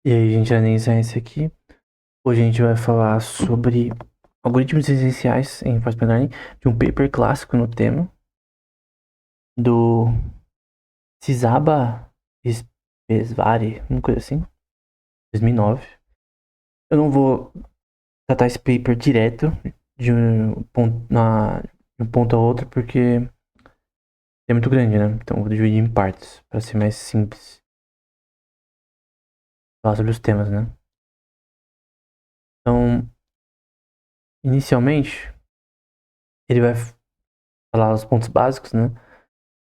E aí, gente, vai iniciar esse aqui. Hoje a gente vai falar sobre algoritmos essenciais em Python Learning, de um paper clássico no tema, do Sisaba Esvezvari, uma coisa assim, 2009. Eu não vou tratar esse paper direto de um ponto a outro, porque é muito grande, né? Então eu vou dividir em partes, para ser mais simples. Falar sobre os temas, né? Então, inicialmente, ele vai falar os pontos básicos, né?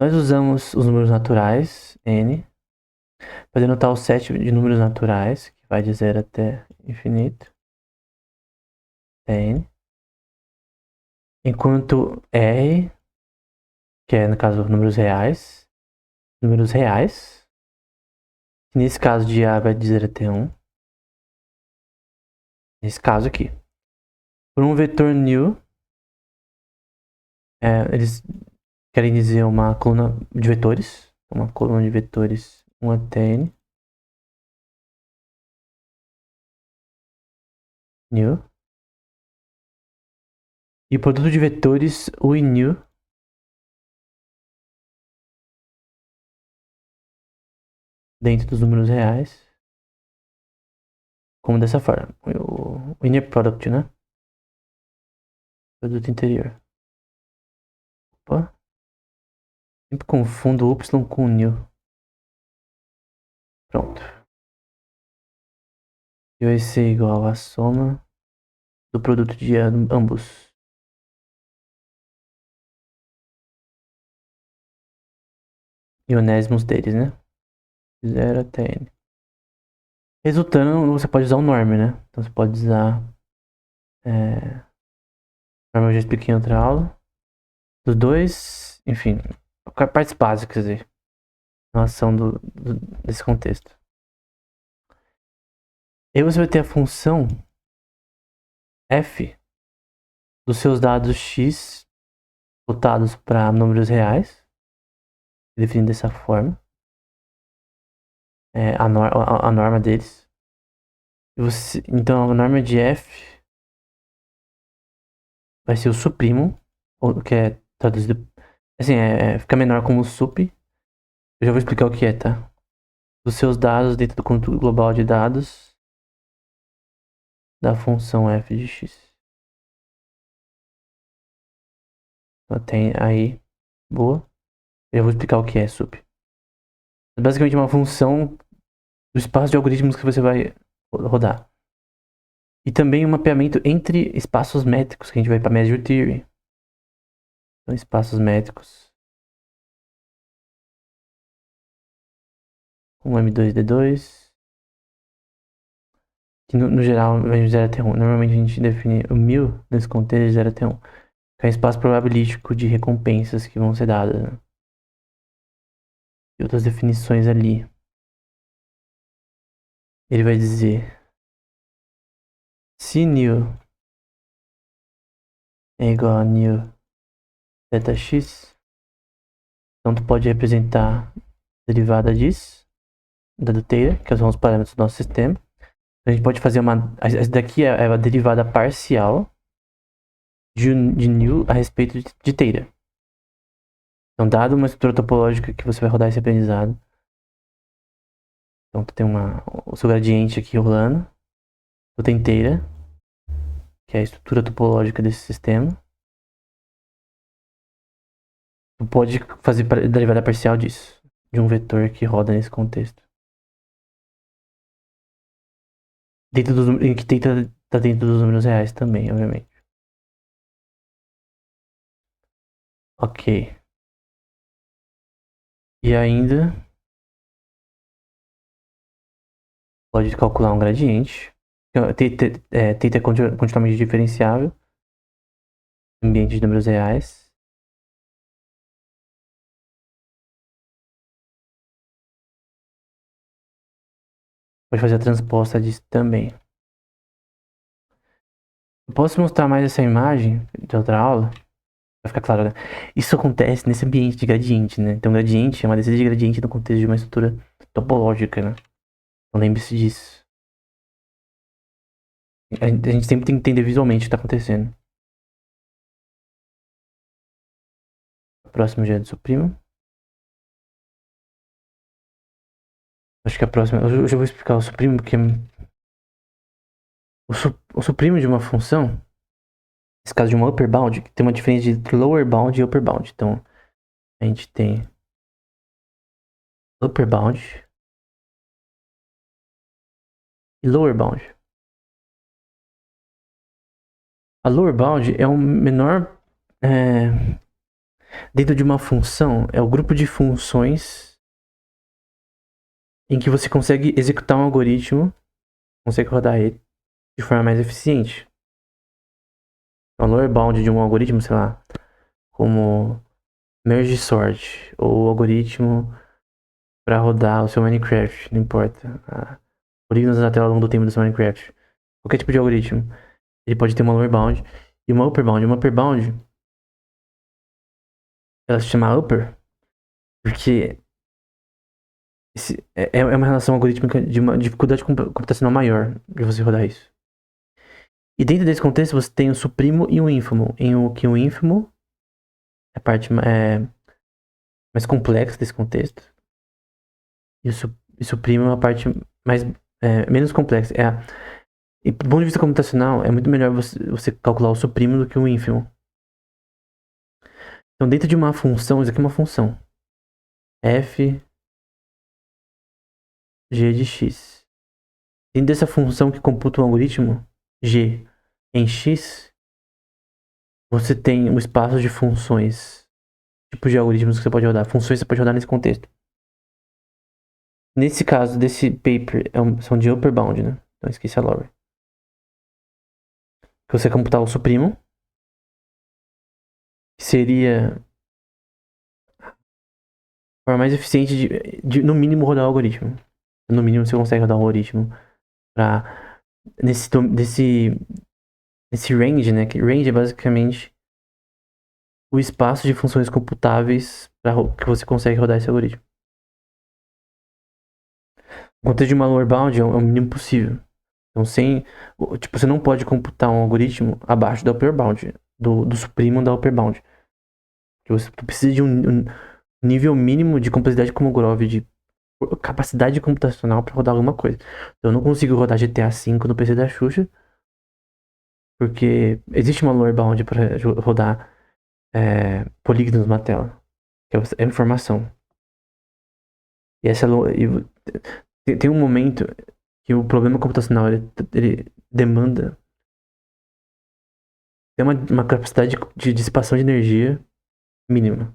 Nós usamos os números naturais, n, para denotar o set de números naturais, que vai de 0 até infinito, até n. Enquanto r, que é no caso números reais, que nesse caso de a vai de 0 até 1, nesse caso aqui. Por um vetor new, eles querem dizer uma coluna de vetores, 1 até n, new. E o produto de vetores, o new, dentro dos números reais, como dessa forma. O inner product, né? Produto interior. Opa. Sempre confundo o Y com o new. Pronto. E vai ser igual a soma do produto de ambos. E onésimos deles, né? 0 até n. Resultando, você pode usar o norm, né? Então você pode usar... norm eu já expliquei em outra aula. Dos dois, enfim, partes básicas aí. Em relação desse contexto. E aí você vai ter a função f dos seus dados x voltados para números reais, definido dessa forma, a norma deles. Então a norma de f vai ser o suprimo, que é traduzido assim, fica menor como sup. Eu já vou explicar o que é, tá? Dos seus dados dentro do conjunto global de dados da função f de x. Então tem aí, boa. Eu vou explicar o que é sup. É basicamente uma função do espaço de algoritmos que você vai rodar. E também um mapeamento entre espaços métricos, que a gente vai para Measure Theory. Então, espaços métricos. Um M2D2. Que no geral vem de 0 até 1. Normalmente a gente define o 1000 nesse contexto de 0 até 1. Que é um espaço probabilístico de recompensas que vão ser dadas. Né? E outras definições ali. Ele vai dizer: se new é igual a new θ x, então tu pode representar a derivada disso, da do Taylor, que são os parâmetros do nosso sistema. A gente pode fazer uma... Essa daqui é a derivada parcial de new a respeito de Taylor. Então, dado uma estrutura topológica que você vai rodar esse aprendizado, então tu tem o seu gradiente aqui rolando, tu tem Taylor, que é a estrutura topológica desse sistema. Tu pode fazer a derivada parcial disso, de um vetor que roda nesse contexto. Em que tá dentro dos números reais também, obviamente. Ok. E ainda pode calcular um gradiente. Θ é continuamente diferenciável. Ambiente de números reais. Pode fazer a transposta disso também. Eu posso mostrar mais essa imagem de outra aula? Vai ficar claro, né? Isso acontece nesse ambiente de gradiente, né? Então, gradiente é uma descida de gradiente no contexto de uma estrutura topológica, né? Então, lembre-se disso. A gente sempre tem que entender visualmente o que tá acontecendo. Próximo já é do supremo. Acho que a próxima. Eu já vou explicar o supremo, porque o supremo de uma função, nesse caso de uma upper bound, tem uma diferença entre lower bound e upper bound. Então, a gente tem upper bound e lower bound. A lower bound é o menor. Dentro de uma função, é o grupo de funções em que você consegue executar um algoritmo, consegue rodar ele de forma mais eficiente. A lower bound de um algoritmo, sei lá, como merge sort, ou algoritmo para rodar o seu Minecraft, não importa. Polígonos na tela ao longo do tempo do seu Minecraft. Qualquer tipo de algoritmo. Ele pode ter uma lower bound e uma upper bound. Uma upper bound, ela se chama upper porque é uma relação algorítmica de uma dificuldade computacional maior de você rodar isso. E dentro desse contexto você tem o supremo e o ínfimo. Em o que o ínfimo é a parte mais complexa desse contexto. E o supremo é a parte mais menos complexa. E do ponto de vista computacional, é muito melhor você calcular o supremo do que o ínfimo. Então, dentro de uma função, isso aqui é uma função. F g de x. Dentro dessa função que computa o algoritmo, g em x, você tem um espaço de funções, tipos de algoritmos que você pode rodar. Funções que você pode rodar nesse contexto. Nesse caso, desse paper, são de upper bound, né? Então, esqueci a lower. Que você computar o supremo, que seria a forma mais eficiente de, no mínimo, rodar o algoritmo. No mínimo, você consegue rodar um algoritmo pra, nesse range, né? Que range é basicamente o espaço de funções computáveis que você consegue rodar esse algoritmo. O contexto de uma lower bound é o mínimo possível. Então, tipo, você não pode computar um algoritmo abaixo da upper bound, do supremo da upper bound. Você precisa de um nível mínimo de complexidade como o Grove, de capacidade computacional para rodar alguma coisa. Então, eu não consigo rodar GTA V no PC da Xuxa, porque existe uma lower bound para rodar polígonos na tela, que é informação. E tem um momento que o problema computacional ele demanda tem uma capacidade de dissipação de energia mínima,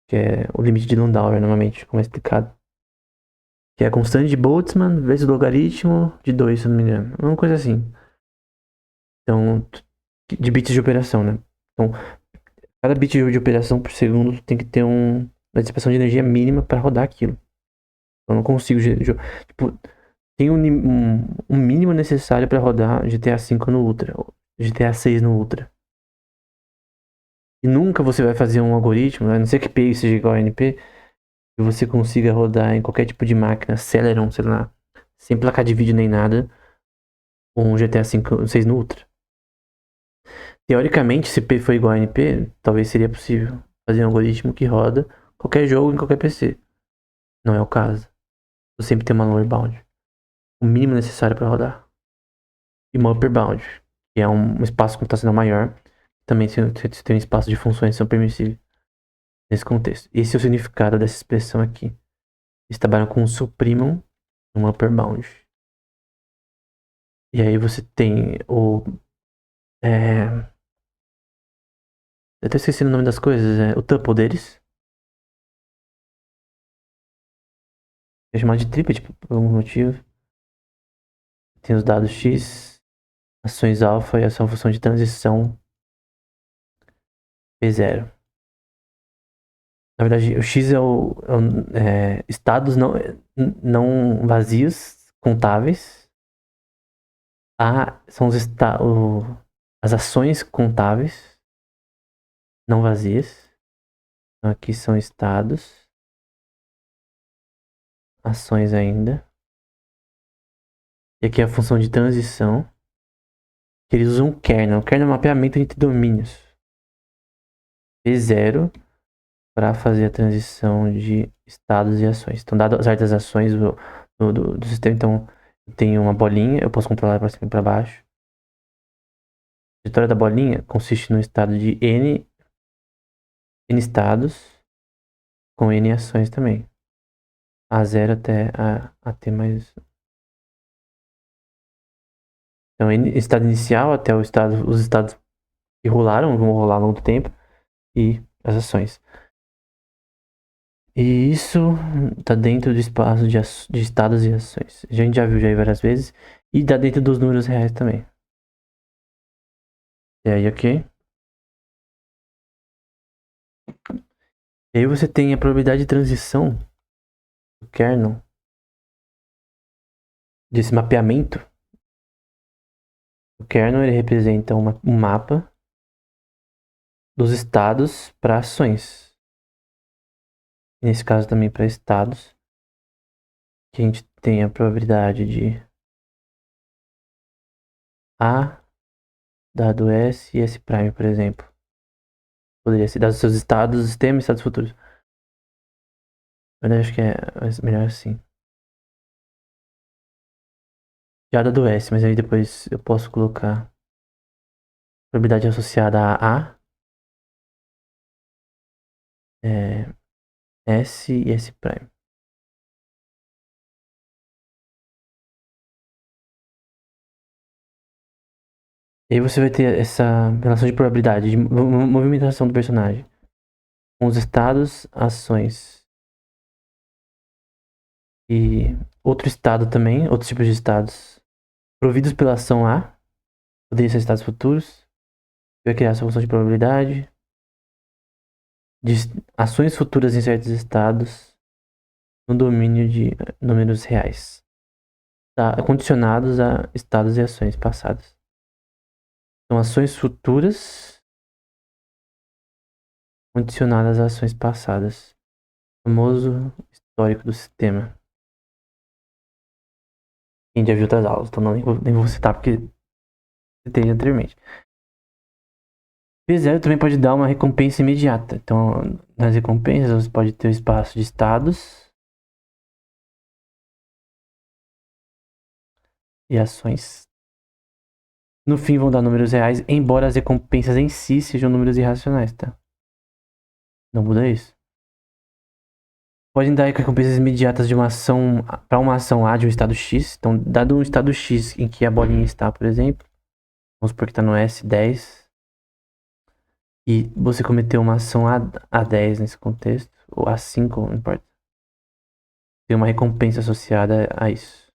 que é o limite de Landauer, normalmente, como é explicado. Que é a constante de Boltzmann vezes o logaritmo de 2, se não me engano. Uma coisa assim. Então, de bits de operação, né? Então, cada bit de operação por segundo tem que ter uma dissipação de energia mínima para rodar aquilo. Eu não consigo. Tipo, tem um mínimo necessário para rodar GTA V no Ultra, GTA 6 no Ultra. E nunca você vai fazer um algoritmo, a não ser que P seja igual a NP, que você consiga rodar em qualquer tipo de máquina, Celeron, sei lá, sem placa de vídeo nem nada, um GTA 6 no Ultra. Teoricamente, se P for igual a NP, talvez seria possível fazer um algoritmo que roda qualquer jogo em qualquer PC. Não é o caso. Você sempre tem uma lower bound, o mínimo necessário para rodar. E uma upper bound, que é um espaço computacional maior, também você tem um espaço de funções que são permissíveis nesse contexto. Esse é o significado dessa expressão aqui. Eles trabalham com o supremum uma upper bound. E aí você tem o. Eu até esqueci o nome das coisas. O tuple deles. É chamado de triplet por algum motivo. Tem os dados X, ações alfa e ação função de transição P0. Na verdade, o X estados não vazios, contáveis. A são as ações contáveis, não vazias. Então, aqui são estados, ações ainda. E aqui é a função de transição. que eles usam o kernel. O kernel é um mapeamento entre domínios. P0 para fazer a transição de estados e ações. Então, dadas certas ações do sistema, então eu tenho uma bolinha, eu posso controlar para cima e para baixo. A trajetória da bolinha consiste no estado de N estados com N ações também. A0 até a T mais. Então, estado inicial até os estados que rolaram, vão rolar ao longo do tempo, e as ações. E isso tá dentro do espaço de estados e ações. A gente já viu aí várias vezes. E tá dentro dos números reais também. E aí, ok? E aí você tem a probabilidade de transição do kernel, desse mapeamento. O kernel ele representa um mapa dos estados para ações. Nesse caso também para estados. Que a gente tem a probabilidade de A dado S e S', por exemplo. Poderia ser dado seus estados, sistema e estados futuros. Mas eu acho que é melhor assim. Já dado S, mas aí depois eu posso colocar probabilidade associada a S e S'. E aí você vai ter essa relação de probabilidade de movimentação do personagem com os estados, ações e outro estado também, outros tipos de estados providos pela ação A, poderia ser estados futuros. Vai criar essa função de probabilidade de ações futuras em certos estados no domínio de números reais, tá? Condicionados a estados e ações passadas. Então, ações futuras condicionadas a ações passadas. O famoso histórico do sistema. Quem já viu outras aulas, então nem vou citar porque citei anteriormente. P0 também pode dar uma recompensa imediata. Então, nas recompensas você pode ter o espaço de estados e ações. No fim vão dar números reais, embora as recompensas em si sejam números irracionais, tá? Não muda isso. Podem dar recompensas imediatas de uma ação para uma ação A de um estado X. Então, dado um estado X em que a bolinha está, por exemplo, vamos supor que está no S10, e você cometeu uma ação A10 nesse contexto, ou A5, não importa. Tem uma recompensa associada a isso.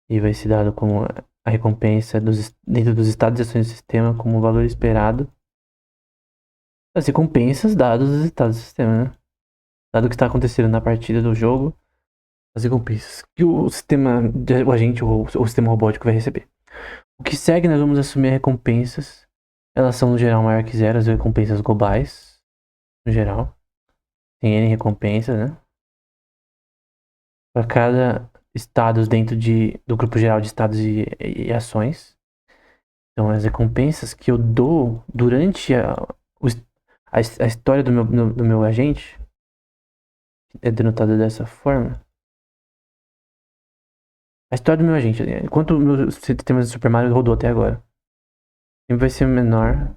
E vai ser dado como a recompensa dentro dos estados e ações do sistema como o valor esperado das recompensas dados os estados do sistema, né? Dado o que está acontecendo na partida do jogo, as recompensas que o sistema, o agente ou o sistema robótico vai receber. O que segue, nós vamos assumir recompensas. Elas são no geral maior que zero, as recompensas globais, no geral. Tem N recompensas, né? Para cada estado dentro do grupo geral de estados e ações. Então, as recompensas que eu dou durante a história do meu agente é denotada dessa forma. A história do meu agente, enquanto o meu sistema de Super Mario rodou até agora, sempre vai ser menor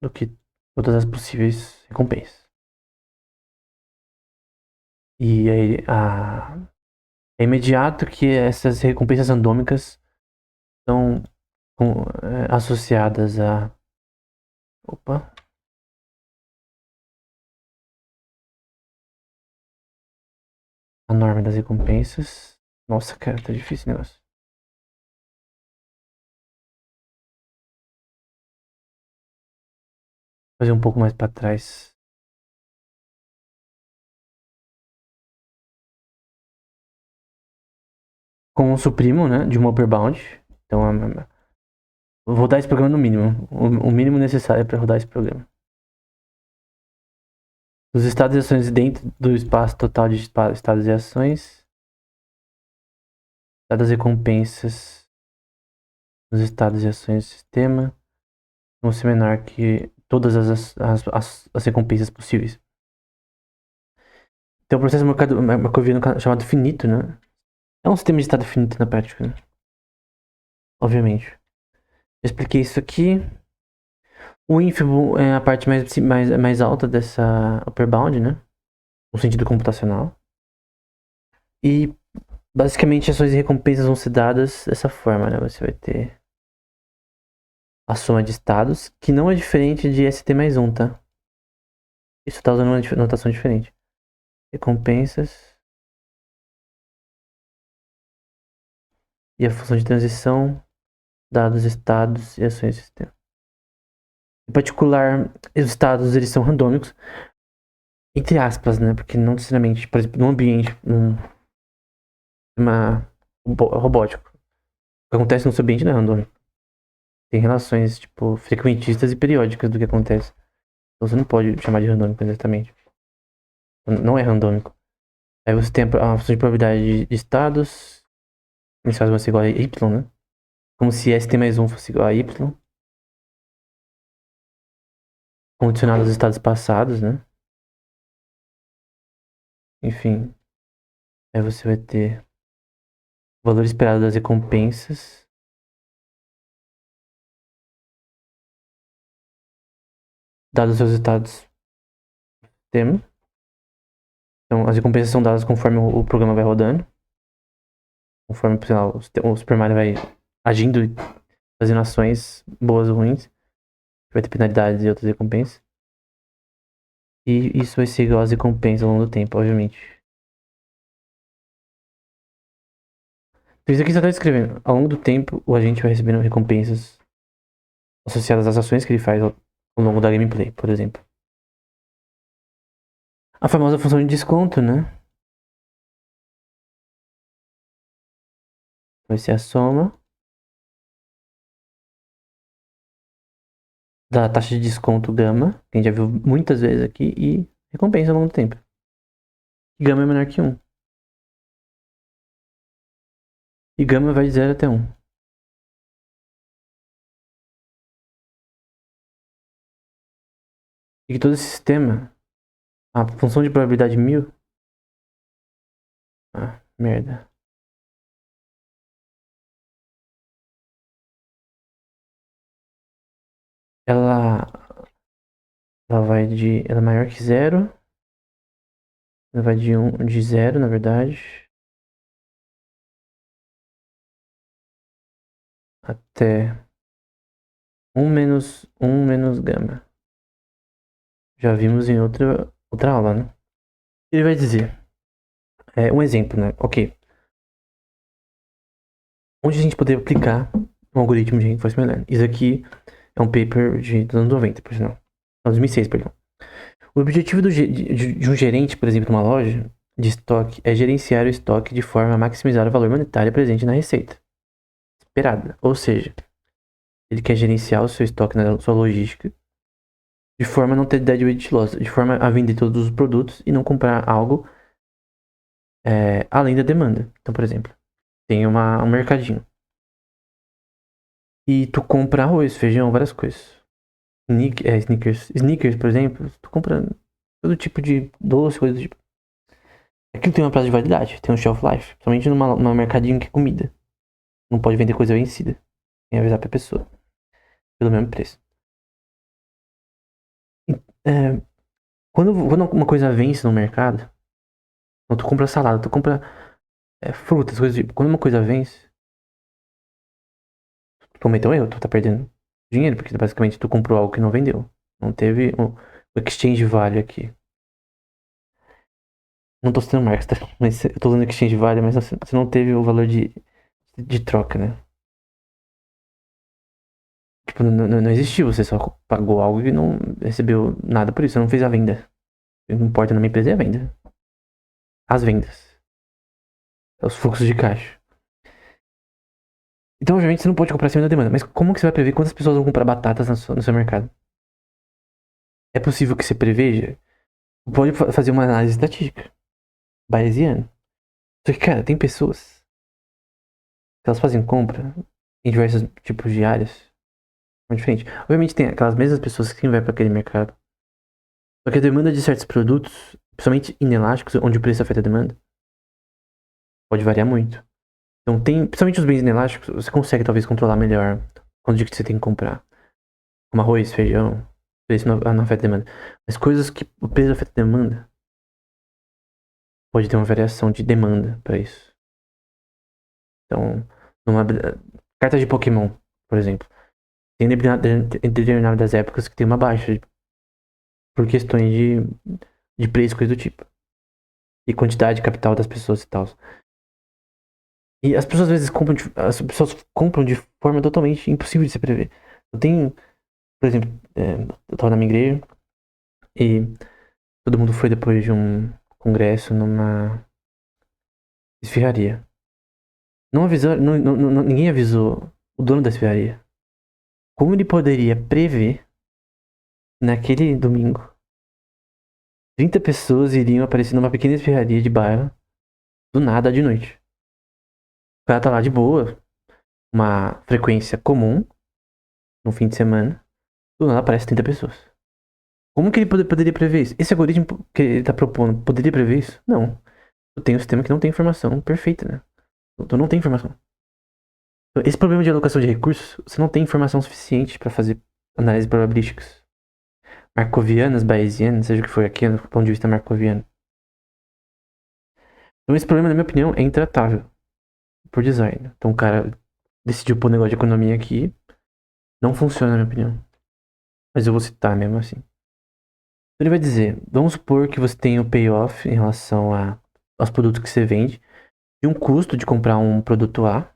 do que todas as possíveis recompensas. E aí, é imediato que essas recompensas randômicas são associadas a. Opa! A norma das recompensas. Nossa, cara, tá difícil o negócio. Vou fazer um pouco mais pra trás. Com o suprimo, né? De uma upper bound. Então, eu vou rodar esse programa no mínimo. O mínimo necessário para rodar esse programa. Os estados e ações dentro do espaço total de estados e ações dadas as recompensas nos estados e ações do sistema vão ser menor que todas as recompensas possíveis. Então, o processo markoviano chamado finito, né? É um sistema de estado finito na prática, né? Obviamente. Eu expliquei isso aqui. O ínfimo é a parte mais alta dessa upper bound, né? No sentido computacional. E, basicamente, ações e recompensas vão ser dadas dessa forma, né? Você vai ter a soma de estados, que não é diferente de ST mais 1, tá? Isso tá usando uma notação diferente. Recompensas. E a função de transição, dados, estados e ações do sistema. Em particular, os estados eles são randômicos, entre aspas, né? Porque não necessariamente, por exemplo, num ambiente, num sistema robótico, o que acontece no seu ambiente não é randômico. Tem relações, tipo, frequentistas e periódicas do que acontece. Então você não pode chamar de randômico exatamente. Não é randômico. Aí você tem a função de probabilidade de estados, nesse caso vai ser igual a y, né? Como se ST mais 1 fosse igual a y. Condicionado aos estados passados, né? Enfim. Aí você vai ter o valor esperado das recompensas. Dados os seus estados do sistema. Então, as recompensas são dadas conforme o programa vai rodando. Conforme, sei lá, o Super Mario vai agindo e fazendo ações boas ou ruins. Vai ter penalidades e outras recompensas. E isso vai ser igual às recompensas ao longo do tempo, obviamente. Então, isso aqui só está descrevendo. Ao longo do tempo, o agente vai recebendo recompensas associadas às ações que ele faz ao longo da gameplay, por exemplo. A famosa função de desconto, né? Vai ser a soma da taxa de desconto gama, que a gente já viu muitas vezes aqui, e recompensa ao longo do tempo. Gama é menor que 1. E gama vai de 0 até 1. E que todo esse sistema, a função de probabilidade 1000... Ah, merda. Ela vai de... Ela é maior que 0. Ela vai de 0, na verdade, até 1 menos gama. Já vimos em outra aula, né? Ele vai dizer... um exemplo, né? Ok. Onde a gente poderia aplicar um algoritmo de reinforcement learning? Isso aqui é um paper dos anos 90, por sinal. 2006, perdão. O objetivo de um gerente, por exemplo, numa loja de estoque, é gerenciar o estoque de forma a maximizar o valor monetário presente na receita esperada. Ou seja, ele quer gerenciar o seu estoque na sua logística de forma a não ter dead weight loss, de forma a vender todos os produtos e não comprar algo além da demanda. Então, por exemplo, tem um mercadinho e tu compra arroz, feijão, várias coisas. Sneakers, por exemplo, tu compra todo tipo de doce, coisa do tipo. Aquilo tem uma prazo de validade, tem um shelf life. Somente numa mercadinho que é comida. Não pode vender coisa vencida. Tem que avisar pra pessoa. Pelo mesmo preço. É, quando uma coisa vence no mercado, então tu compra salada, tu compra frutas, coisas do tipo. Quando uma coisa vence, tu cometeu um erro, tu tá perdendo dinheiro, porque basicamente tu comprou algo que não vendeu. Não teve o exchange value aqui. Não tô citando marcas, tá? Mas eu tô usando exchange value, mas você não teve o valor de troca, né? Tipo, não existiu, você só pagou algo e não recebeu nada por isso, você não fez a venda. O que importa na minha empresa é a venda. As vendas. Os fluxos de caixa. Então, obviamente, você não pode comprar acima da demanda. Mas como que você vai prever quantas pessoas vão comprar batatas no seu mercado? É possível que você preveja? Pode fazer uma análise estatística. Bayesiana. Só que, cara, tem pessoas elas fazem compra em diversos tipos de áreas. É diferente. Obviamente tem aquelas mesmas pessoas que vai para aquele mercado. Só que a demanda de certos produtos, principalmente inelásticos, onde o preço afeta a demanda, pode variar muito. Então tem, principalmente os bens inelásticos, você consegue talvez controlar melhor quanto de que você tem que comprar. Como arroz, feijão, o preço não afeta a demanda. Mas coisas que o preço afeta a demanda, pode ter uma variação de demanda para isso. Então, numa carta de Pokémon, por exemplo, tem determinadas épocas que tem uma baixa por questões de preço, coisa do tipo. E quantidade de capital das pessoas e tal. E as pessoas às vezes compram de forma totalmente impossível de se prever. Eu tenho, por exemplo, eu tava na minha igreja e todo mundo foi depois de um congresso numa esfirraria. Não avisou, ninguém avisou o dono da esfirraria. Como ele poderia prever naquele domingo 30 pessoas iriam aparecer numa pequena esfirraria de bairro do nada de noite? O cara tá lá de boa, uma frequência comum, no fim de semana, do nada aparece 30 pessoas. Como que ele poderia prever isso? Esse algoritmo que ele tá propondo poderia prever isso? Não. Eu tenho um sistema que não tem informação perfeita, né? Então não tem informação. Esse problema de alocação de recursos, você não tem informação suficiente para fazer análises probabilísticas. Markovianas, Bayesianas, seja o que for aqui, do ponto de vista markoviano. Então esse problema, na minha opinião, é intratável por design. Então o cara decidiu pôr um negócio de economia aqui, não funciona, na minha opinião. Mas eu vou citar mesmo assim. Então ele vai dizer, vamos supor que você tem o payoff em relação aos produtos que você vende, e um custo de comprar um produto A,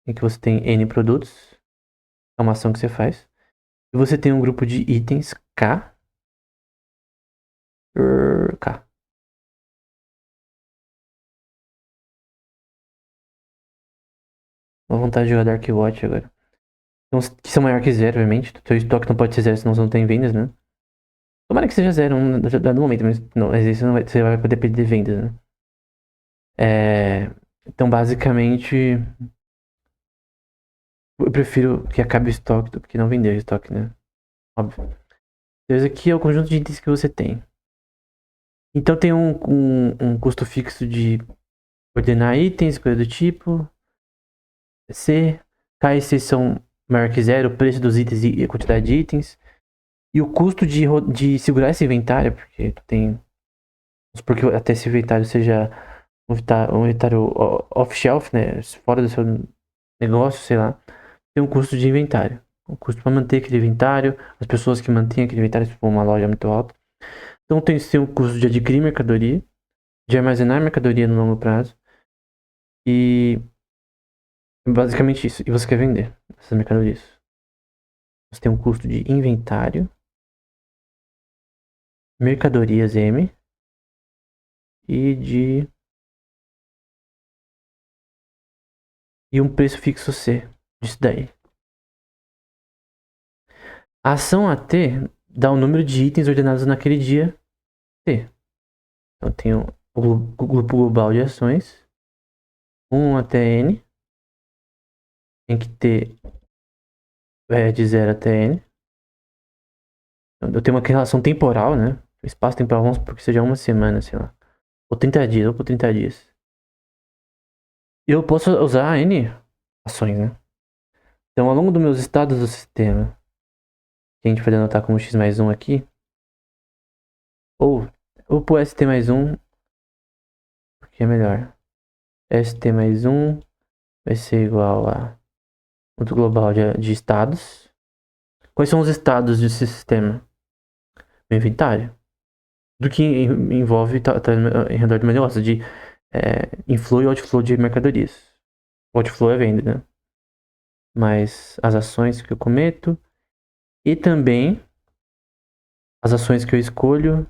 em que você tem N produtos, é uma ação que você faz, e você tem um grupo de itens K, K. Uma vontade de jogar Dark Watch agora. Então, que são maior que zero, obviamente. O seu estoque não pode ser zero, senão você não tem vendas, né? Tomara que seja zero no momento, mas não, isso não vai, você vai poder perder vendas, né? Então, basicamente, eu prefiro que acabe o estoque do que não vender o estoque, né? Óbvio. Então, esse aqui é o conjunto de itens que você tem. Então, tem um custo fixo de ordenar itens, coisa do tipo. C. K e C são maior que zero, o preço dos itens e a quantidade de itens. E o custo de segurar esse inventário, porque tu tem. Porque até esse inventário seja um inventário off-shelf, né? Fora do seu negócio, sei lá. Tem um custo de inventário. Um custo para manter aquele inventário. As pessoas que mantêm aquele inventário, se for uma loja muito alta. Então tem um custo de adquirir mercadoria, de armazenar mercadoria no longo prazo. E basicamente isso. E você quer vender essas mercadorias. Você tem um custo de inventário, mercadorias M e um preço fixo C disso daí. A ação AT dá o número de itens ordenados naquele dia T. Então eu tenho o grupo global de ações 1 até N, em que T é de 0 até N. Então, eu tenho uma relação temporal, né? O espaço temporal, vamos supor que seja uma semana, sei lá. Ou 30 dias, ou por 30 dias. E eu posso usar N ações, né? Então, ao longo dos meus estados do sistema, que a gente pode anotar como x mais 1 aqui, ou por ST mais 1, porque é melhor. ST mais 1 vai ser igual a ponto global de estados. Quais são os estados desse sistema? O inventário. Do que envolve em redor do meu negócio, de inflow e outflow de mercadorias. Outflow é venda, né? Mas as ações que eu cometo e também as ações que eu escolho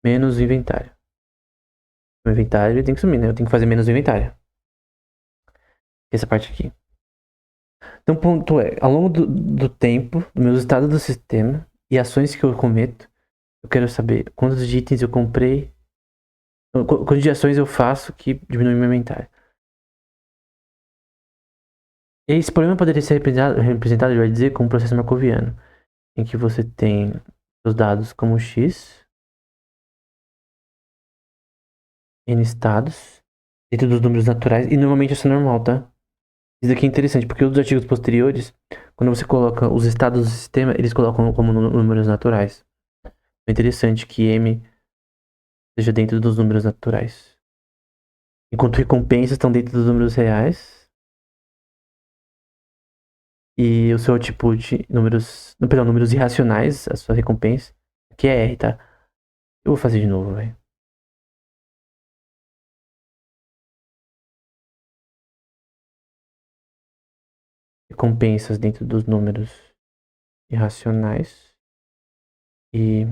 menos o inventário. O inventário tem que sumir, né? Eu tenho que fazer menos o inventário. Essa parte aqui. Então, o ponto é, ao longo do tempo, do meu estado do sistema e ações que eu cometo, eu quero saber quantos de itens eu comprei, quantas de ações eu faço que diminui meu inventário. Esse problema poderia ser representado, ele vai dizer, como um processo marcoviano, em que você tem os dados como x, n estados, dentro dos números naturais, e normalmente isso é normal, tá? Isso aqui é interessante, porque os artigos posteriores, quando você coloca os estados do sistema, eles colocam como números naturais. É interessante que m seja dentro dos números naturais. Enquanto recompensas estão dentro dos números reais. E o seu output, números. Não, perdão, números irracionais, a sua recompensa. Aqui é R, tá? Eu vou fazer de novo, velho. Recompensas dentro dos números irracionais. E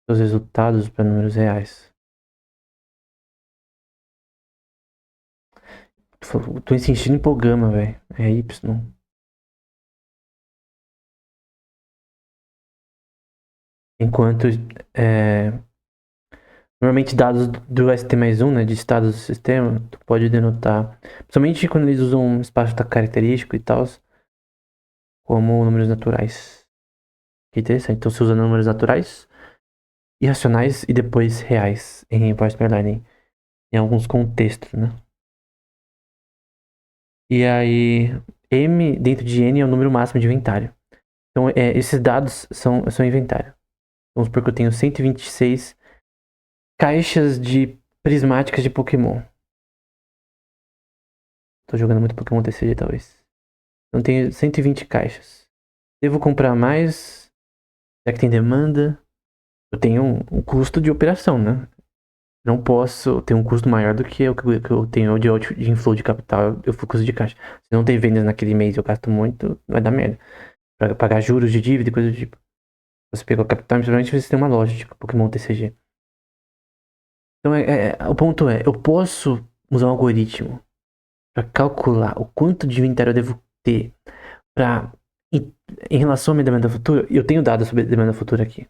os resultados para números reais. Tô insistindo em pogama, velho. É Y. Enquanto normalmente dados do ST mais 1, né, de estados do sistema, tu pode denotar, principalmente quando eles usam um espaço característico e tal, como números naturais. Que interessante. Então você usa números naturais, irracionais e depois reais em reinforcement learning, em alguns contextos, né? E aí, M dentro de N é o número máximo de inventário. Então, esses dados são inventário. Vamos supor que eu tenho 126 caixas de prismáticas de Pokémon. Tô jogando muito Pokémon TCG, talvez. Então, tenho 120 caixas. Devo comprar mais, já que tem demanda. Eu tenho um custo de operação, né? Não posso ter um custo maior do que o que eu tenho de inflow de capital, eu fui custo de caixa. Se não tem vendas naquele mês eu gasto muito, vai dar merda. Pra pagar juros de dívida e coisa do tipo. Você pegou capital, principalmente você tem uma loja de Pokémon TCG. Então, o ponto é, eu posso usar um algoritmo para calcular o quanto de inventário eu devo ter pra, em relação à minha demanda futura. Eu tenho dados sobre a demanda futura aqui.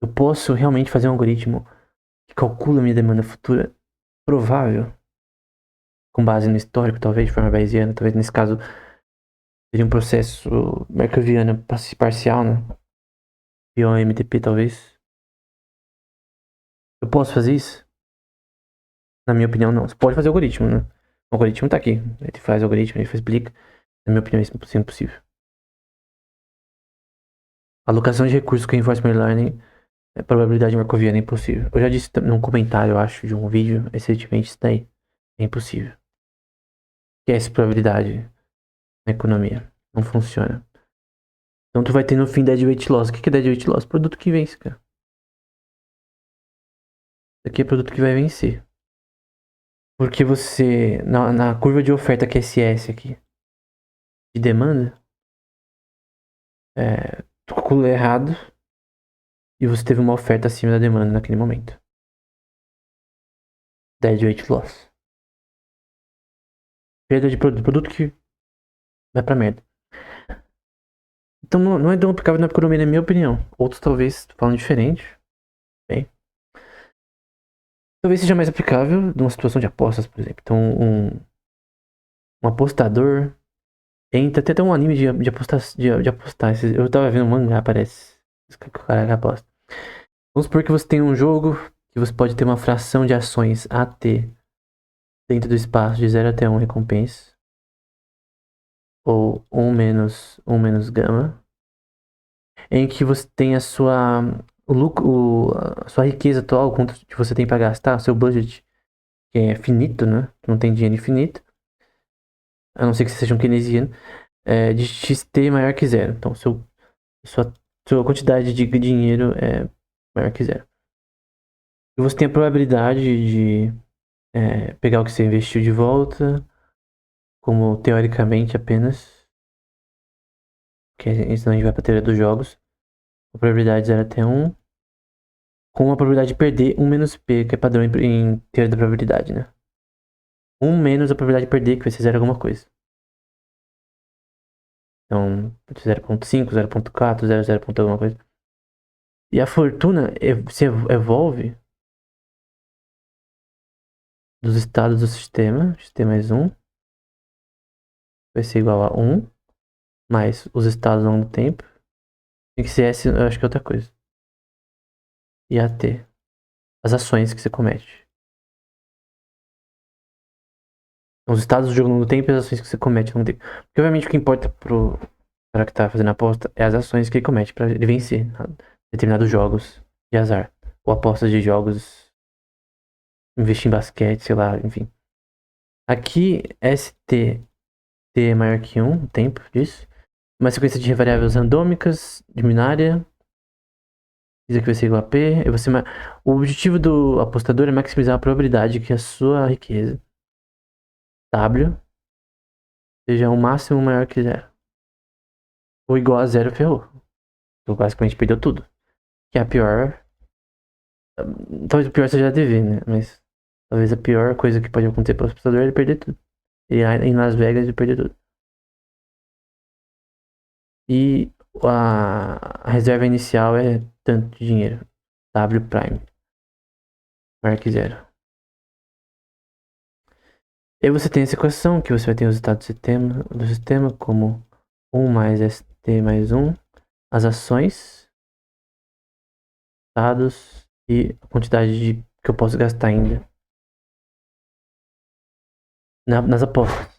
Eu posso realmente fazer um algoritmo que calcula a minha demanda futura provável, com base no histórico, talvez, de forma bayesiana, talvez nesse caso seria um processo markoviano parcial, né? POMDP, talvez. Eu posso fazer isso? Na minha opinião, não. Você pode fazer algoritmo, né? O algoritmo tá aqui. Ele faz algoritmo, ele faz explica. Na minha opinião, isso é impossível. Alocação de recursos com reinforcement learning é probabilidade markoviana é impossível. Eu já disse num comentário, eu acho, de um vídeo recentemente, isso daí. É impossível. Esquece probabilidade na economia. Não funciona. Então tu vai ter no fim dead weight loss. O que é dead weight loss? Produto que vence, cara. Isso aqui é produto que vai vencer. Porque você, na curva de oferta QSS aqui, de demanda, tu calculou errado e você teve uma oferta acima da demanda naquele momento. Dead weight loss. Perda de produto que vai pra merda. Então não é tão aplicável na economia, na minha opinião. Outros talvez falam diferente. Bem. Talvez seja mais aplicável numa situação de apostas, por exemplo. Então um apostador entra, tem até um anime de apostar. De apostar. Eu tava vendo um mangá, parece. Isso que o cara aposta. Vamos supor que você tem um jogo que você pode ter uma fração de ações AT dentro do espaço de 0 até 1 recompensa. Ou 1 menos gama. Em que você tem a sua, o lucro, a sua riqueza atual, quanto que você tem para gastar, seu budget, que é finito, né? Não tem dinheiro infinito. A não ser que você seja um keynesiano. De XT maior que zero. Então, sua quantidade de dinheiro é maior que zero. E você tem a probabilidade de pegar o que você investiu de volta, como teoricamente apenas, que senão a gente vai para a teoria dos jogos. A probabilidade 0 até 1, com a probabilidade de perder 1 menos P, que é padrão em teoria da probabilidade, né? 1 menos a probabilidade de perder, que vai ser 0 alguma coisa. Então, 0.5, 0.4, 0 ponto alguma coisa. E a fortuna se evolve dos estados do sistema, xt mais 1, vai ser igual a 1, mais os estados ao longo do tempo. Tem que ser S, eu acho que é outra coisa. E AT, as ações que você comete. Os estados do jogo ao longo do tempo e as ações que você comete ao longo do tempo. Porque obviamente o que importa pro cara que tá fazendo a aposta é as ações que ele comete pra ele vencer determinados jogos de azar. Ou apostas de jogos, investir em basquete, sei lá, enfim. Aqui, ST é maior que 1, o tempo disso. Uma sequência de variáveis randômicas, de binária. Isso aqui vai ser igual a P. O objetivo do apostador é maximizar a probabilidade que a sua riqueza, W, seja o máximo maior que zero. Ou igual a zero, ferrou. Então basicamente perdeu tudo. Que é a pior. Talvez o pior seja a DV, né? Mas talvez a pior coisa que pode acontecer para o apostador é ele perder tudo. Ele ir em Las Vegas e perder tudo. E a reserva inicial é tanto de dinheiro. W prime. Maior que zero. E aí você tem essa equação que você vai ter os estados do sistema como 1 mais ST mais 1. As ações, estados e a quantidade que eu posso gastar ainda nas apostas.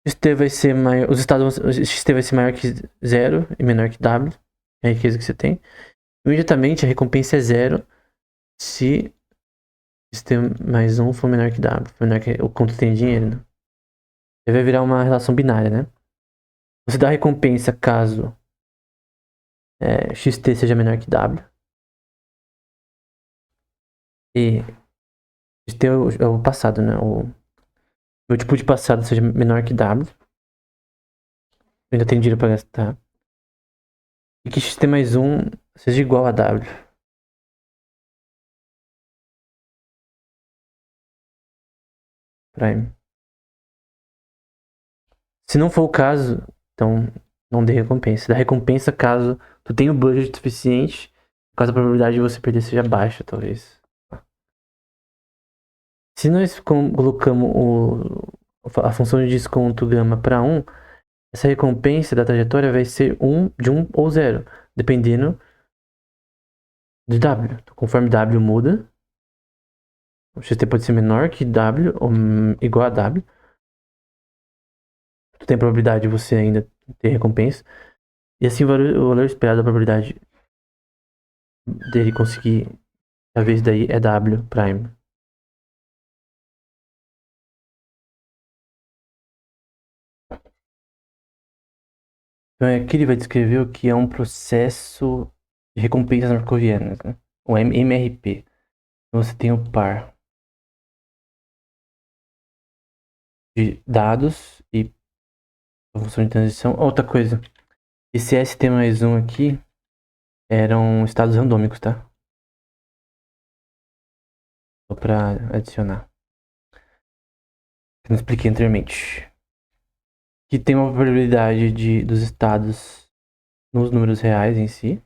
XT vai ser maior, os estados XT vai ser maior que zero e menor que W, é a riqueza que você tem. Imediatamente a recompensa é zero se XT mais 1 for menor que W, for menor que o quanto tem dinheiro, né? Aí vai virar uma relação binária, né? Você dá a recompensa caso XT seja menor que W. E XT é o passado, né? O tipo de passado seja menor que W. Eu ainda tenho dinheiro pra gastar. E que XT mais 1 seja igual a W. Prime. Se não for o caso, então não dê recompensa. Dá recompensa caso tu tenha o budget suficiente, caso a probabilidade de você perder seja baixa, talvez. Se nós colocamos a função de desconto gama para 1, essa recompensa da trajetória vai ser de 1 ou 0, dependendo de W. Então, conforme W muda, o XT pode ser menor que W ou igual a W. Tu tem probabilidade de você ainda ter recompensa. E assim o valor esperado da probabilidade dele conseguir a vez daí é W prime. Então aqui ele vai descrever o que é um processo de recompensas markovianas, né? O MRP. Então você tem o par de dados e a função de transição. Outra coisa, esse ST mais 1 aqui eram estados randômicos, tá? Só pra adicionar. Eu não expliquei anteriormente. Que tem uma probabilidade dos estados nos números reais em si,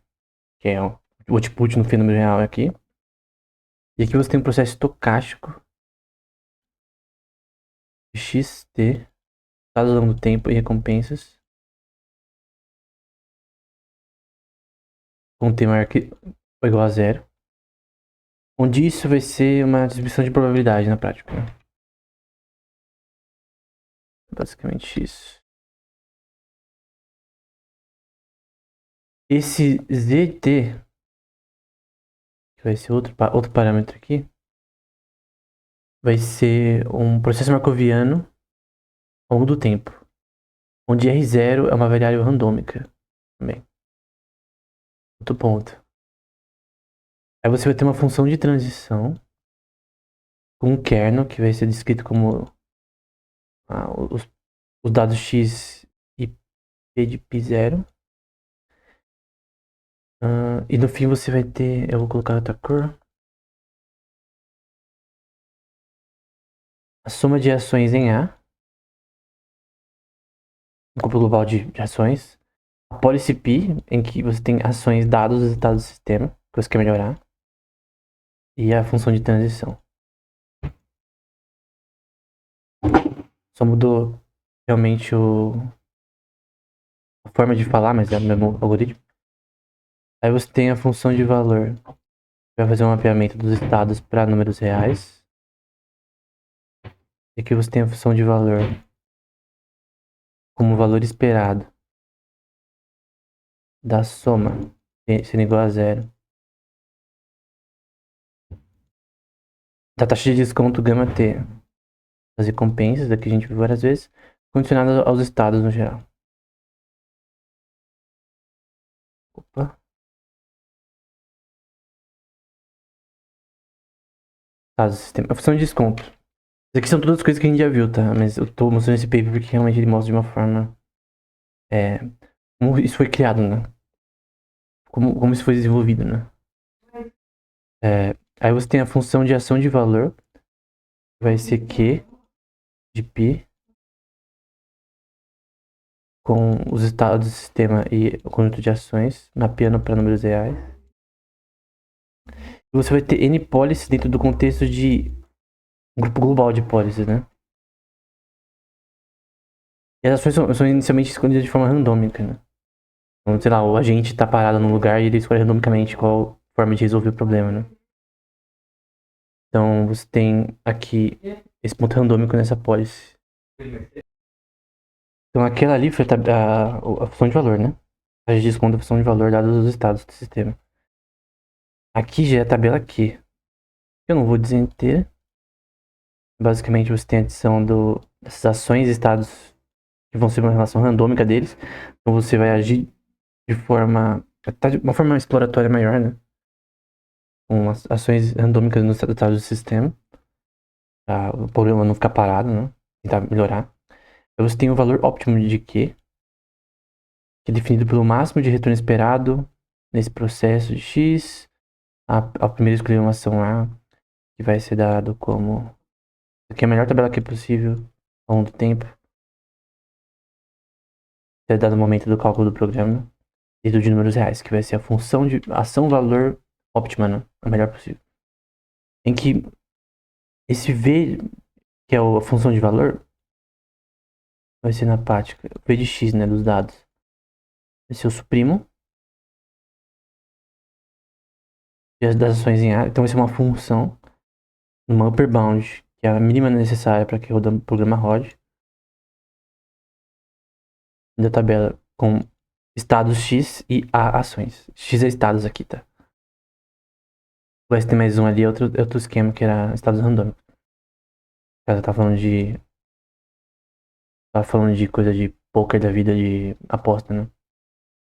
que é o output no fim do número real aqui. E aqui você tem um processo estocástico de XT, estados ao longo do tempo e recompensas, com T maior que ou igual a zero. Onde isso vai ser uma distribuição de probabilidade na prática, né? Basicamente isso. Esse ZT, que vai ser outro parâmetro aqui, vai ser um processo markoviano ao longo do tempo, onde R0 é uma variável randômica também. Outro ponto. Aí você vai ter uma função de transição com um kernel, que vai ser descrito como os dados x e p de π0. E no fim você vai ter, eu vou colocar outra cor, a soma de ações em A, um grupo global de ações, a policy P, em que você tem ações dados dos estados do sistema, que você quer melhorar, e a função de transição. Só mudou realmente a forma de falar, mas é o mesmo algoritmo. Aí você tem a função de valor. Vai fazer um mapeamento dos estados para números reais. E aqui você tem a função de valor como valor esperado da soma sendo igual a zero da taxa de desconto gama T, as recompensas, daqui a gente viu várias vezes, condicionadas aos estados no geral. Opa. Estados do sistema. A função de desconto. Isso aqui são todas as coisas que a gente já viu, tá? Mas eu tô mostrando esse paper porque realmente ele mostra de uma forma. Como isso foi criado, né? Como isso foi desenvolvido, né? Aí você tem a função de ação de valor, que vai ser Q de π com os estados do sistema e o conjunto de ações, mapeando para números reais. E você vai ter N policies dentro do contexto de um grupo global de policies, né? E as ações são inicialmente escolhidas de forma randômica, né? Então, sei lá, o agente tá parado num lugar e ele escolhe randomicamente qual forma de resolver o problema, né? Então, você tem aqui esse ponto randômico nessa policy. Então, aquela ali foi a função de valor, né? A gente desconta a função de valor dados os estados do sistema. Aqui já é a tabela Q. Eu não vou dizer inteira. Basicamente, você tem a adição dessas ações e estados que vão ser uma relação randômica deles. Então, você vai agir de uma forma exploratória maior, né? Com ações randômicas nos estados do sistema. Pra o problema não ficar parado, né? Tentar melhorar. Aí você tem o valor óptimo de Q, que é definido pelo máximo de retorno esperado nesse processo de X. A primeira escolher uma ação A, que vai ser dado como... Aqui é a melhor tabela que é possível ao longo do tempo. É dado o momento do cálculo do programa. Dentro de números reais, que vai ser a função de ação-valor óptima, né? A melhor possível. Em que esse V, que é a função de valor, vai ser na prática o V de X, né? Dos dados. Vai ser o suprimo das ações em A. Então vai ser uma função numa upper bound, que é a mínima necessária para que o programa rode. Da tabela com estados X e A ações. X é estados aqui, tá? O ST mais um ali é outro esquema que era estados randômicos. Ela tá falando de. Tá falando de coisa de poker da vida de aposta, né?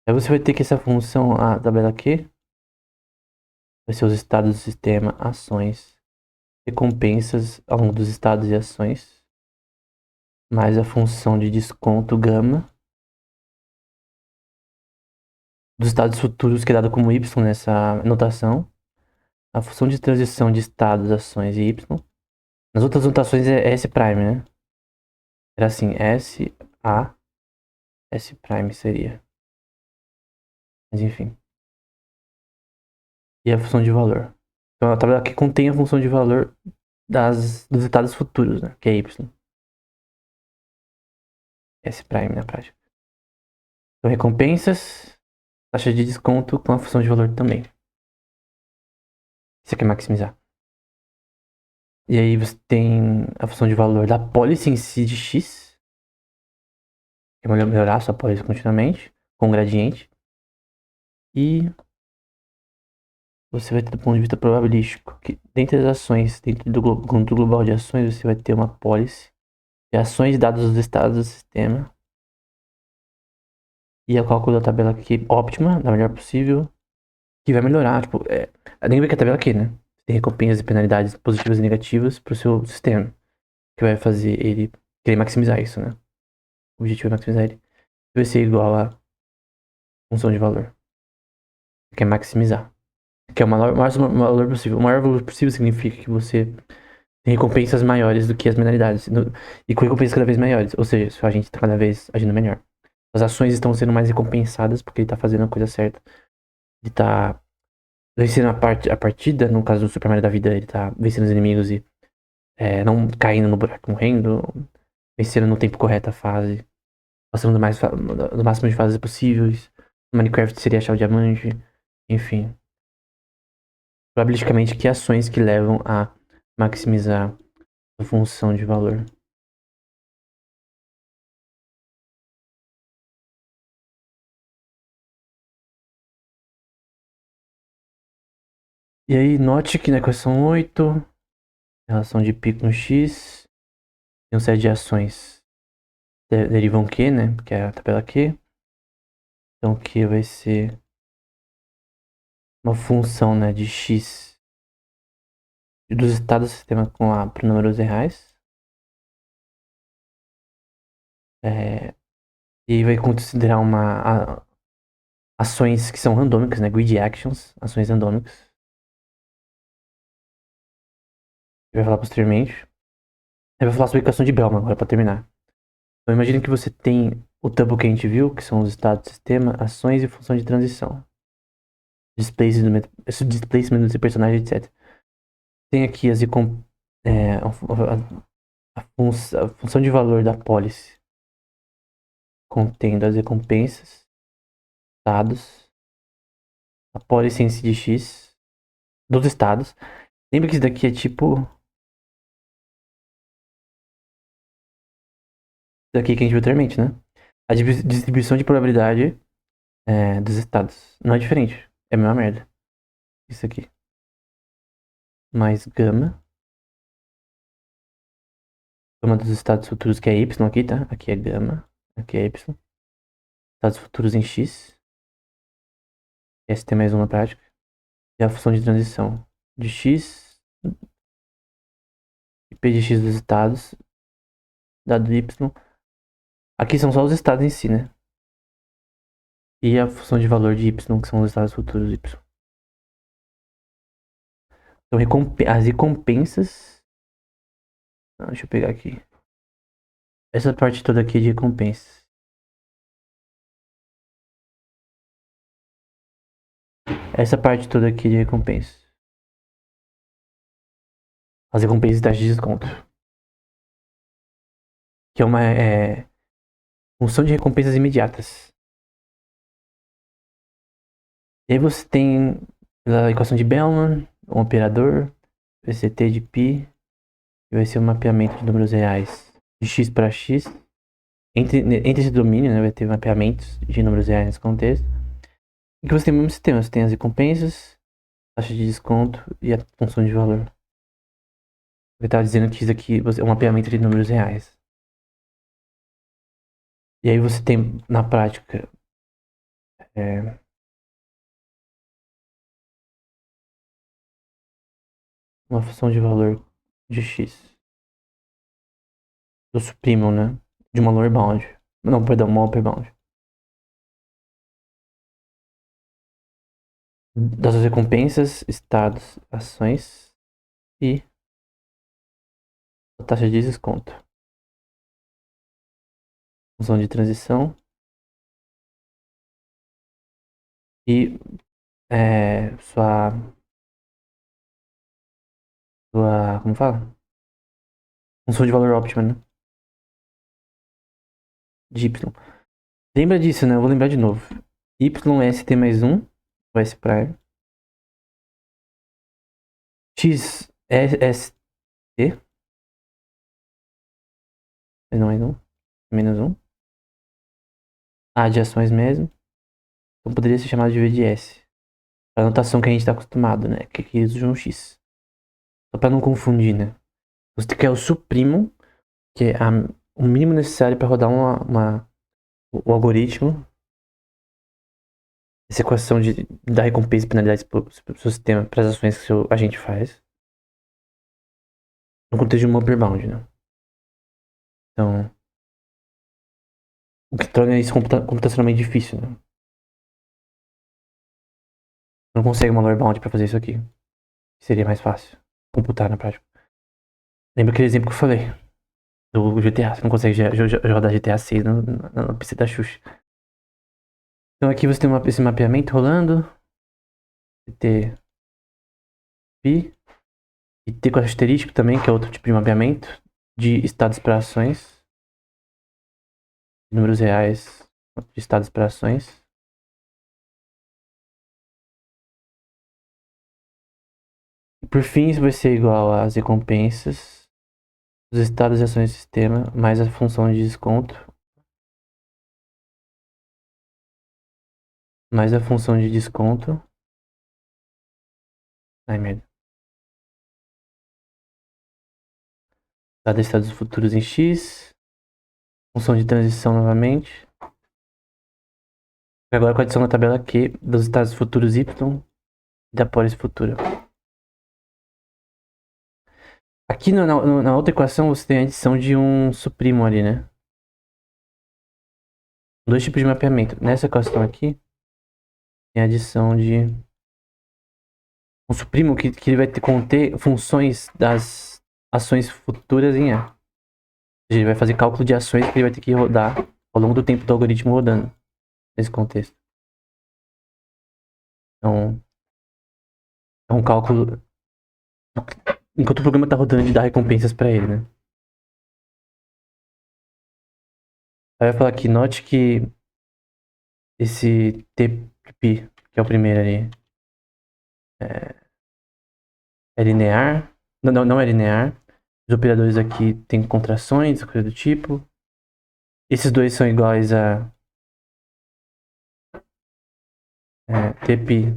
Aí você vai ter que essa função, a tabela Q, vai ser os estados do sistema, ações, recompensas ao longo dos estados e ações, mais a função de desconto gama dos estados futuros que é dado como Y nessa notação, a função de transição de estados, ações e Y. Nas outras notações é S prime, né? Era assim, S, A, S prime seria. Mas enfim. E a função de valor. Então a tabela aqui contém a função de valor dos estados futuros, né? Que é Y. S prime na prática. Então recompensas, taxa de desconto com a função de valor também. Isso aqui é maximizar. E aí você tem a função de valor da policy em si de X. Que é melhorar a sua policy continuamente, com gradiente. E você vai ter do ponto de vista probabilístico, que dentre as ações, dentro do conjunto global de ações, você vai ter uma policy de ações dadas os estados do sistema. E o cálculo da tabela aqui óptima, da melhor possível, que vai melhorar, tipo, lembra que a tabela aqui, né? Tem recompensas e penalidades positivas e negativas pro seu sistema, que vai fazer ele querer maximizar isso, né? O objetivo é maximizar ele. Vai ser igual a função de valor, que é maximizar. Que é o maior valor possível. O maior valor possível significa que você tem recompensas maiores do que as penalidades. E com recompensas cada vez maiores. Ou seja, se a gente tá cada vez agindo melhor. As ações estão sendo mais recompensadas porque ele tá fazendo a coisa certa. Ele tá vencendo a partida, no caso do Super Mario da vida, ele tá vencendo os inimigos e não caindo no buraco, morrendo. vencendo no tempo correto a fase, passando do máximo de fases possíveis. Minecraft seria achar o diamante, enfim. Probabilisticamente, que ações que levam a maximizar a função de valor. E aí, note que na equação 8, relação de π com x, tem um set de ações derivam Q, né? Que é a tabela Q. Então, Q vai ser uma função, né, de x dos estados do sistema para números reais. E vai considerar ações que são randômicas, né? Greedy actions, ações randômicas. Vai falar posteriormente. Eu vou falar sobre a equação de Bellman agora para terminar. Então, imagine que você tem o tuple que a gente viu, que são os estados do sistema, ações e função de transição. Displacement desse personagem, etc. Tem aqui a função de valor da policy, contendo as recompensas, estados, a policy em si de X, dos estados. Lembra que isso daqui é tipo... daqui que a gente viu anteriormente, né? A distribuição de probabilidade dos estados. Não é diferente. É a mesma merda. Isso aqui. Mais gama. Gama dos estados futuros, que é Y aqui, tá? Aqui é gama. Aqui é Y. Estados futuros em X. Esse tem mais uma prática. E a função de transição de X e P de X dos estados. Dado Y. Aqui são só os estados em si, né? E a função de valor de Y, que são os estados futuros Y. Então, as recompensas... deixa eu pegar aqui. Essa parte toda aqui de recompensas. Essa parte toda aqui de recompensas. As recompensas e taxas de desconto. Que é uma função de recompensas imediatas. E aí você tem a equação de Bellman, um operador, VCT de π, que vai ser um mapeamento de números reais de x para x. Entre esse domínio, né, vai ter mapeamentos de números reais nesse contexto. E que você tem o mesmo sistema, você tem as recompensas, taxa de desconto e a função de valor. Eu estava dizendo que isso aqui é um mapeamento de números reais. E aí você tem, na prática, uma função de valor de x. Do supremo, né? De uma lower bound. Não, perdão, uma upper bound. Das recompensas, estados, ações e a taxa de desconto. Função de transição. E como fala? Função de valor óptima, né? De y. Lembra disso, né? Eu vou lembrar de novo. YST mais 1, o S prime. X ST, mas não mais 1, menos 1. A de ações mesmo. Então poderia ser chamado de V de S. A notação que a gente está acostumado, né? Que aqui usa um X. Só para não confundir, né? Você quer o supremo, que é o mínimo necessário para rodar o algoritmo. Essa equação de dar recompensa e penalidades para o seu sistema, para as ações que a gente faz. No contexto de uma upper bound, né? Então, o que torna isso computacionalmente difícil, né? Não consegue uma lower bound para fazer isso aqui. Seria mais fácil computar na prática. Lembra aquele exemplo que eu falei? Do GTA. Você não consegue rodar GTA 6 na PC da Xuxa. Então aqui você tem esse mapeamento rolando. T pi. E T com asterístico também, que é outro tipo de mapeamento. De estados para ações. números reais de estados para ações. Por fim, isso vai ser igual às recompensas dos estados e ações do sistema, mais a função de desconto, mais a função de desconto. Ai, merda. Cada estados futuros em X. Função de transição novamente. Agora com a adição na tabela Q dos estados futuros Y e da pólice futura. Aqui na outra equação você tem a adição de um suprimo ali, né? Dois tipos de mapeamento. Nessa equação aqui, tem a adição de um suprimo que ele vai conter funções das ações futuras em A. Ele vai fazer cálculo de ações que ele vai ter que rodar ao longo do tempo do algoritmo rodando nesse contexto. Então, é um cálculo enquanto o programa está rodando de dar recompensas para ele, né? Aí vai falar aqui, note que esse TP, que é o primeiro ali, é linear. Não é linear. Os operadores aqui têm contrações, coisa do tipo. Esses dois são iguais a TP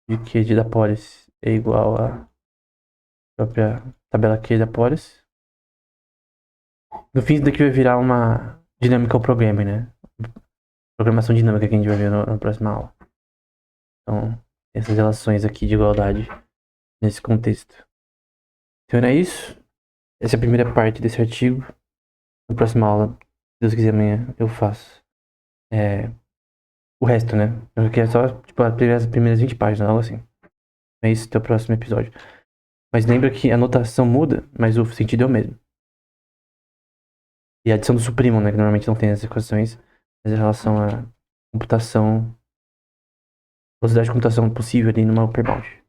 de Q da pólice é igual a própria tabela Q da pólice. No fim, isso daqui vai virar uma dynamical programming, né? Programação dinâmica que a gente vai ver na próxima aula. Então, essas relações aqui de igualdade nesse contexto. Então era isso. Essa é a primeira parte desse artigo. Na próxima aula, se Deus quiser, amanhã eu faço o resto, né? Porque é só tipo, as primeiras 20 páginas, algo assim. É isso, até o próximo episódio. Mas lembra que a notação muda, mas o sentido é o mesmo. E a adição do suprimo, né? Que normalmente não tem as equações, mas em relação à computação, velocidade de computação possível ali numa upperbound.